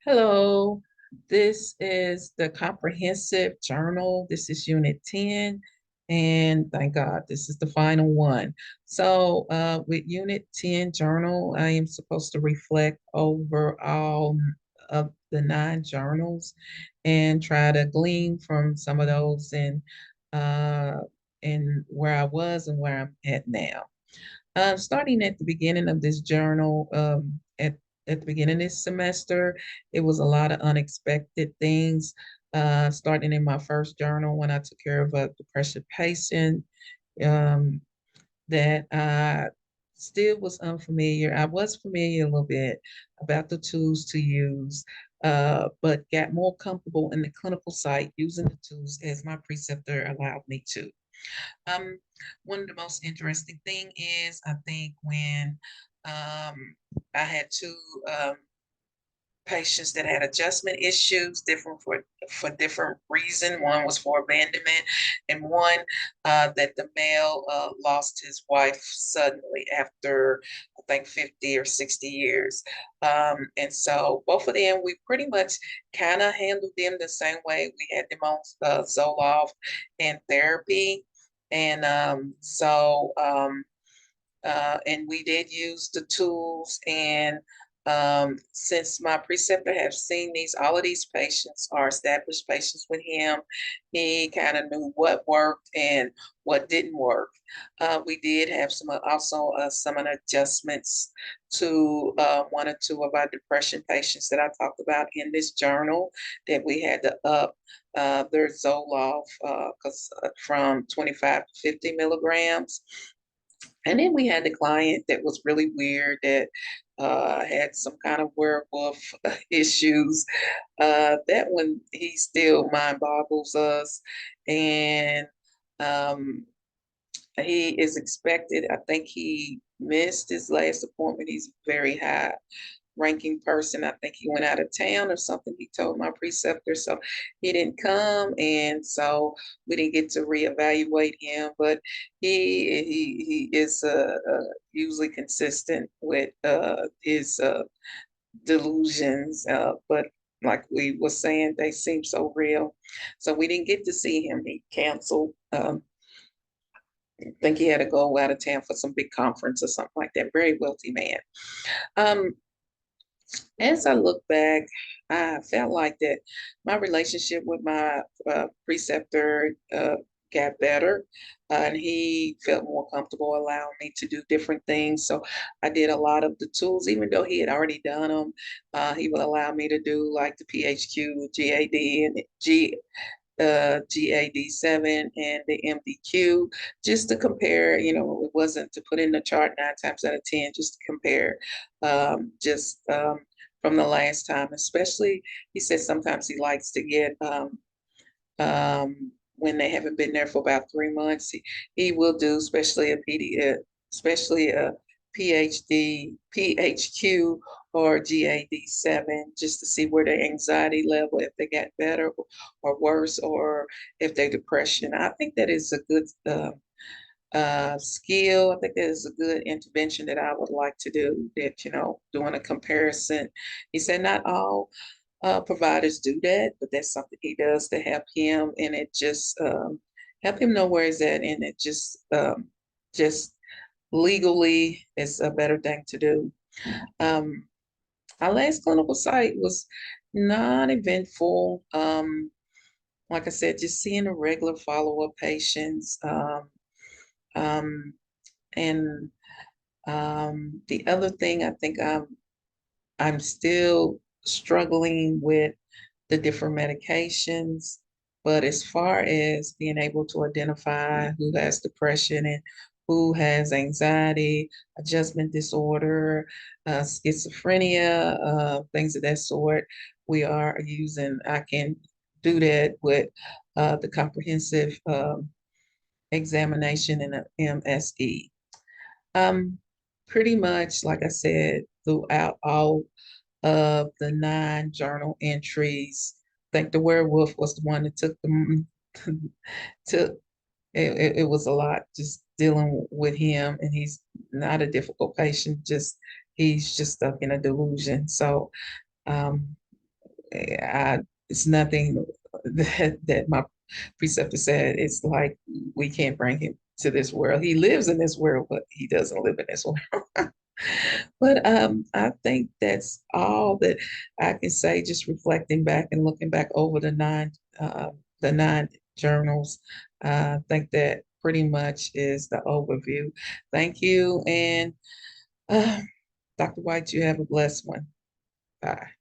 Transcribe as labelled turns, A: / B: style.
A: Hello, this is the comprehensive journal. This is unit 10, and thank God this is the final one. So, with unit 10 journal, I am supposed to reflect over all of the 9 journals and try to glean from some of those uh, and where I was and where I'm at now. Starting at the beginning of this journal, at the beginning of this semester, it was a lot of unexpected things. Starting in my first journal when I took care of a depression patient, um, that I still was unfamiliar. I was familiar a little bit about the tools to use, but got more comfortable in the clinical site using the tools as my preceptor allowed me to. Um, One of the most interesting thing is I think when I had two patients that had adjustment issues, different for different reason. One was for abandonment, and one that the male lost his wife suddenly after I think 50 or 60 years. And so both of them, we pretty much kind of handled them the same way. We had them on Zoloft and therapy. And and we did use the tools. And since my preceptor have seen all of these patients are established patients with him, he kind of knew what worked and what didn't work. We did have some adjustments to one or two of our depression patients that I talked about in this journal that we had to up their Zoloft from 25 to 50 milligrams. And then we had the client that was really weird that had some kind of werewolf issues. That one, he still mind boggles us. And um, he is expected, I think he missed his last appointment. He's very high ranking person. I think he went out of town or something. He told my preceptor, so he didn't come, and so we didn't get to reevaluate him. But he is usually consistent with his delusions, but like we were saying, they seem so real. So we didn't get to see him. He canceled. I think he had to go out of town for some big conference or something like that. Very wealthy man. Um, As I look back, I felt like that my relationship with my preceptor got better, and he felt more comfortable allowing me to do different things. So I did a lot of the tools, even though he had already done them. He would allow me to do like the PHQ, GAD, and GAD7 and the MDQ, just to compare. It wasn't to put in the chart 9 times out of 10, just to compare, just from the last time. Especially, he said sometimes he likes to get when they haven't been there for about 3 months. He will do, especially a PHQ or GAD7, just to see where their anxiety level, if they got better or worse, or if their depression. I think that is a good skill. I think that is a good intervention that I would like to do. That doing a comparison. He said not all providers do that, but that's something he does to help him, and it just help him know where he's at, and it just legally is a better thing to do. Um, our last clinical site was not eventful. Like I said, just seeing a regular follow-up patients. Um, and the other thing I think I'm still struggling with the different medications, but as far as being able to identify who has depression and who has anxiety, adjustment disorder, schizophrenia, things of that sort, I can do that with the comprehensive examination in a MSE. Um, Pretty much, like I said, throughout all of the 9 journal entries, I think the werewolf was the one that took them took it was a lot just dealing with him, and he's not a difficult patient, just he's just stuck in a delusion. So um it's nothing that my preceptor said. It's like we can't bring him to this world. He lives in this world, but he doesn't live in this world. But I think that's all that I can say, just reflecting back and looking back over the nine journals. I think that pretty much is the overview. Thank you. And uh, Dr. White, you have a blessed one. Bye.